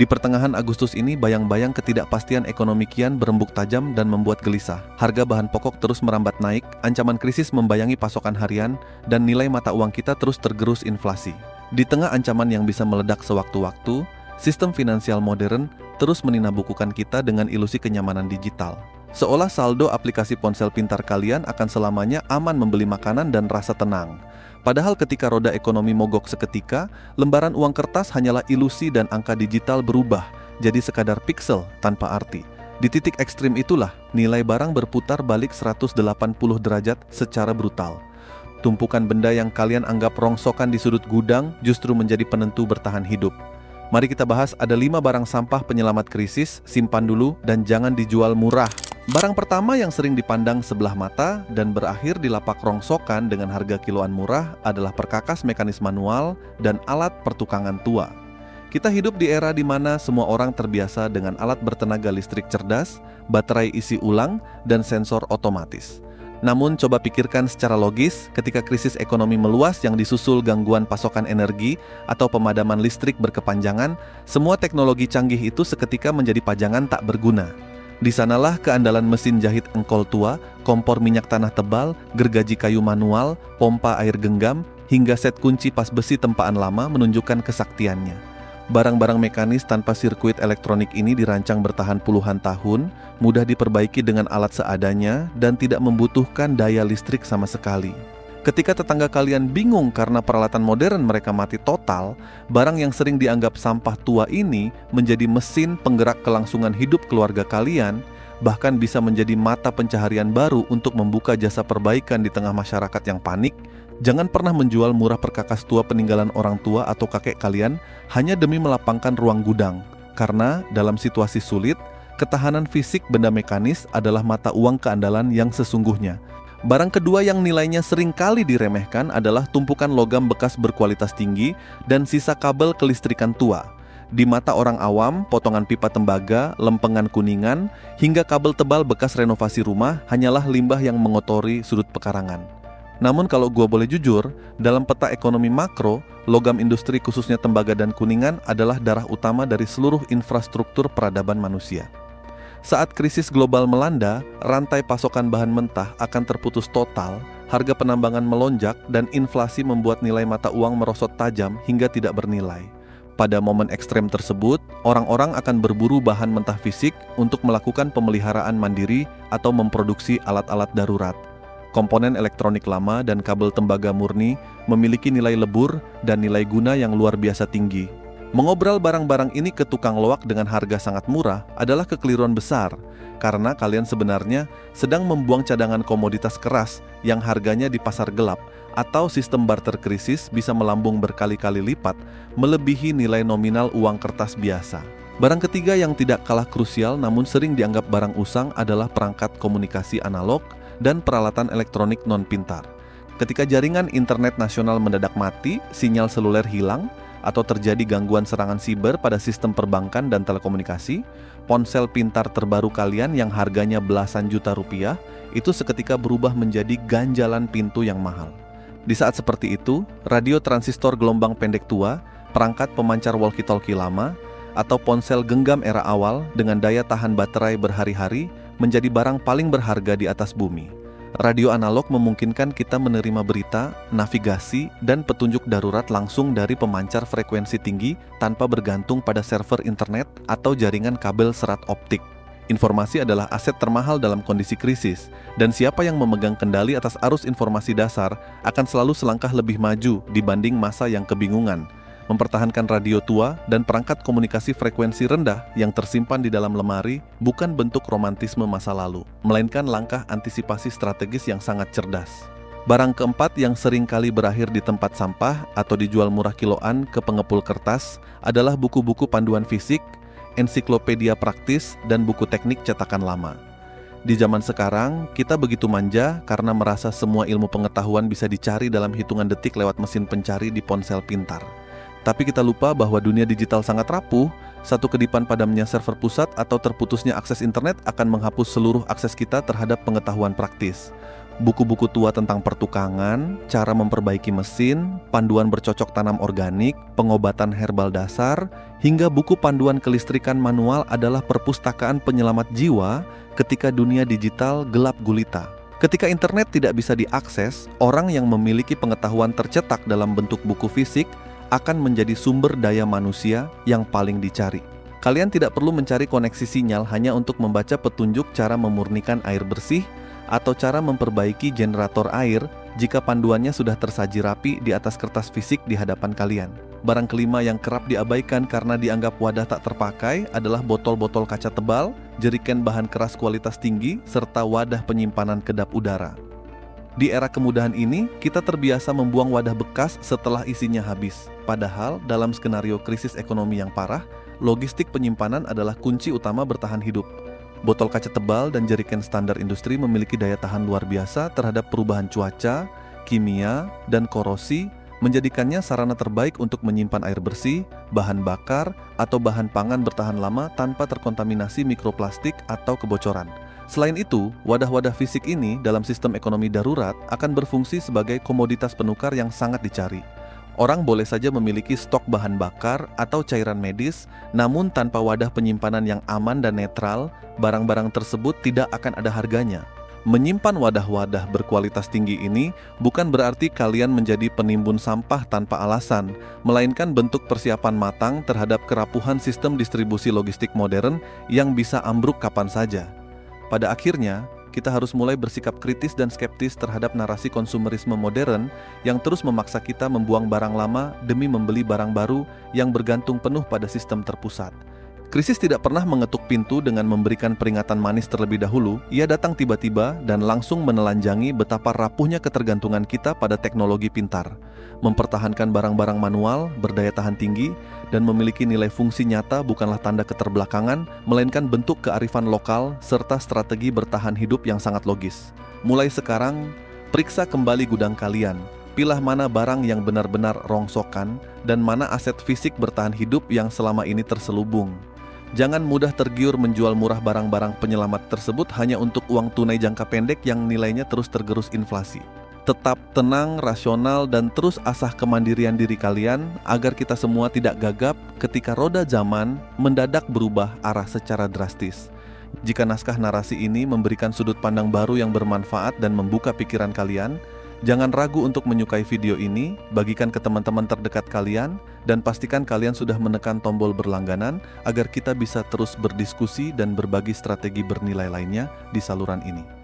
Di pertengahan Agustus ini, bayang-bayang ketidakpastian ekonomi kian berembuk tajam dan membuat gelisah. Harga bahan pokok terus merambat naik, ancaman krisis membayangi pasokan harian, dan nilai mata uang kita terus tergerus inflasi. Di tengah ancaman yang bisa meledak sewaktu-waktu, sistem finansial modern terus meninabukukan kita dengan ilusi kenyamanan digital. Seolah saldo aplikasi ponsel pintar kalian akan selamanya aman membeli makanan dan rasa tenang. Padahal ketika roda ekonomi mogok seketika, lembaran uang kertas hanyalah ilusi dan angka digital berubah jadi sekadar piksel tanpa arti. Di titik ekstrim itulah, nilai barang berputar balik 180 derajat secara brutal. Tumpukan benda yang kalian anggap rongsokan di sudut gudang justru menjadi penentu bertahan hidup. Mari kita bahas ada 5 barang sampah penyelamat krisis, simpan dulu dan jangan dijual murah. Barang pertama yang sering dipandang sebelah mata dan berakhir di lapak rongsokan dengan harga kiloan murah adalah perkakas mekanis manual dan alat pertukangan tua. Kita hidup di era di mana semua orang terbiasa dengan alat bertenaga listrik cerdas, baterai isi ulang, dan sensor otomatis. Namun coba pikirkan secara logis, ketika krisis ekonomi meluas yang disusul gangguan pasokan energi atau pemadaman listrik berkepanjangan, semua teknologi canggih itu seketika menjadi pajangan tak berguna. Di sanalah keandalan mesin jahit engkol tua, kompor minyak tanah tebal, gergaji kayu manual, pompa air genggam, hingga set kunci pas besi tempaan lama menunjukkan kesaktiannya. Barang-barang mekanis tanpa sirkuit elektronik ini dirancang bertahan puluhan tahun, mudah diperbaiki dengan alat seadanya, dan tidak membutuhkan daya listrik sama sekali. Ketika tetangga kalian bingung karena peralatan modern mereka mati total, barang yang sering dianggap sampah tua ini menjadi mesin penggerak kelangsungan hidup keluarga kalian, bahkan bisa menjadi mata pencaharian baru untuk membuka jasa perbaikan di tengah masyarakat yang panik. Jangan pernah menjual murah perkakas tua peninggalan orang tua atau kakek kalian hanya demi melapangkan ruang gudang. Karena dalam situasi sulit, ketahanan fisik benda mekanis adalah mata uang keandalan yang sesungguhnya. Barang kedua yang nilainya sering kali diremehkan adalah tumpukan logam bekas berkualitas tinggi dan sisa kabel kelistrikan tua. Di mata orang awam, potongan pipa tembaga, lempengan kuningan, hingga kabel tebal bekas renovasi rumah hanyalah limbah yang mengotori sudut pekarangan. Namun kalau gua boleh jujur, dalam peta ekonomi makro, logam industri khususnya tembaga dan kuningan adalah darah utama dari seluruh infrastruktur peradaban manusia. Saat krisis global melanda, rantai pasokan bahan mentah akan terputus total, harga penambangan melonjak, dan inflasi membuat nilai mata uang merosot tajam hingga tidak bernilai. Pada momen ekstrem tersebut, orang-orang akan berburu bahan mentah fisik untuk melakukan pemeliharaan mandiri atau memproduksi alat-alat darurat. Komponen elektronik lama dan kabel tembaga murni memiliki nilai lebur dan nilai guna yang luar biasa tinggi. Mengobrol barang-barang ini ke tukang loak dengan harga sangat murah adalah kekeliruan besar, karena kalian sebenarnya sedang membuang cadangan komoditas keras yang harganya di pasar gelap, atau sistem barter krisis bisa melambung berkali-kali lipat, melebihi nilai nominal uang kertas biasa. Barang ketiga yang tidak kalah krusial namun sering dianggap barang usang adalah perangkat komunikasi analog dan peralatan elektronik non-pintar. Ketika jaringan internet nasional mendadak mati, sinyal seluler hilang, atau terjadi gangguan serangan siber pada sistem perbankan dan telekomunikasi, ponsel pintar terbaru kalian yang harganya belasan juta rupiah itu seketika berubah menjadi ganjalan pintu yang mahal. Di saat seperti itu, radio transistor gelombang pendek tua, perangkat pemancar walkie-talkie lama, atau ponsel genggam era awal dengan daya tahan baterai berhari-hari menjadi barang paling berharga di atas bumi. Radio analog memungkinkan kita menerima berita, navigasi, dan petunjuk darurat langsung dari pemancar frekuensi tinggi tanpa bergantung pada server internet atau jaringan kabel serat optik. Informasi adalah aset termahal dalam kondisi krisis, dan siapa yang memegang kendali atas arus informasi dasar akan selalu selangkah lebih maju dibanding masa yang kebingungan. Mempertahankan radio tua dan perangkat komunikasi frekuensi rendah yang tersimpan di dalam lemari bukan bentuk romantisme masa lalu, melainkan langkah antisipasi strategis yang sangat cerdas. Barang keempat yang sering kali berakhir di tempat sampah atau dijual murah kiloan ke pengepul kertas adalah buku-buku panduan fisik, ensiklopedia praktis, dan buku teknik cetakan lama. Di zaman sekarang, kita begitu manja karena merasa semua ilmu pengetahuan bisa dicari dalam hitungan detik lewat mesin pencari di ponsel pintar. Tapi kita lupa bahwa dunia digital sangat rapuh, satu kedipan padamnya server pusat atau terputusnya akses internet akan menghapus seluruh akses kita terhadap pengetahuan praktis. Buku-buku tua tentang pertukangan, cara memperbaiki mesin, panduan bercocok tanam organik, pengobatan herbal dasar, hingga buku panduan kelistrikan manual adalah perpustakaan penyelamat jiwa ketika dunia digital gelap gulita. Ketika internet tidak bisa diakses, orang yang memiliki pengetahuan tercetak dalam bentuk buku fisik akan menjadi sumber daya manusia yang paling dicari. Kalian tidak perlu mencari koneksi sinyal hanya untuk membaca petunjuk cara memurnikan air bersih atau cara memperbaiki generator air jika panduannya sudah tersaji rapi di atas kertas fisik di hadapan kalian. Barang kelima yang kerap diabaikan karena dianggap wadah tak terpakai adalah botol-botol kaca tebal, jeriken bahan keras kualitas tinggi, serta wadah penyimpanan kedap udara. Di era kemudahan ini, kita terbiasa membuang wadah bekas setelah isinya habis. Padahal, dalam skenario krisis ekonomi yang parah, logistik penyimpanan adalah kunci utama bertahan hidup. Botol kaca tebal dan jeriken standar industri memiliki daya tahan luar biasa terhadap perubahan cuaca, kimia, dan korosi, menjadikannya sarana terbaik untuk menyimpan air bersih, bahan bakar, atau bahan pangan bertahan lama tanpa terkontaminasi mikroplastik atau kebocoran. Selain itu, wadah-wadah fisik ini dalam sistem ekonomi darurat akan berfungsi sebagai komoditas penukar yang sangat dicari. Orang boleh saja memiliki stok bahan bakar atau cairan medis, namun tanpa wadah penyimpanan yang aman dan netral, barang-barang tersebut tidak akan ada harganya. Menyimpan wadah-wadah berkualitas tinggi ini bukan berarti kalian menjadi penimbun sampah tanpa alasan, melainkan bentuk persiapan matang terhadap kerapuhan sistem distribusi logistik modern yang bisa ambruk kapan saja. Pada akhirnya, kita harus mulai bersikap kritis dan skeptis terhadap narasi konsumerisme modern yang terus memaksa kita membuang barang lama demi membeli barang baru yang bergantung penuh pada sistem terpusat. Krisis tidak pernah mengetuk pintu dengan memberikan peringatan manis terlebih dahulu. Ia datang tiba-tiba dan langsung menelanjangi betapa rapuhnya ketergantungan kita pada teknologi pintar. Mempertahankan barang-barang manual, berdaya tahan tinggi, dan memiliki nilai fungsi nyata bukanlah tanda keterbelakangan, melainkan bentuk kearifan lokal serta strategi bertahan hidup yang sangat logis. Mulai sekarang, periksa kembali gudang kalian. Pilah mana barang yang benar-benar rongsokan dan mana aset fisik bertahan hidup yang selama ini terselubung. Jangan mudah tergiur menjual murah barang-barang penyelamat tersebut hanya untuk uang tunai jangka pendek yang nilainya terus tergerus inflasi. Tetap tenang, rasional, dan terus asah kemandirian diri kalian agar kita semua tidak gagap ketika roda zaman mendadak berubah arah secara drastis. Jika naskah narasi ini memberikan sudut pandang baru yang bermanfaat dan membuka pikiran kalian, jangan ragu untuk menyukai video ini, bagikan ke teman-teman terdekat kalian, dan pastikan kalian sudah menekan tombol berlangganan agar kita bisa terus berdiskusi dan berbagi strategi bernilai lainnya di saluran ini.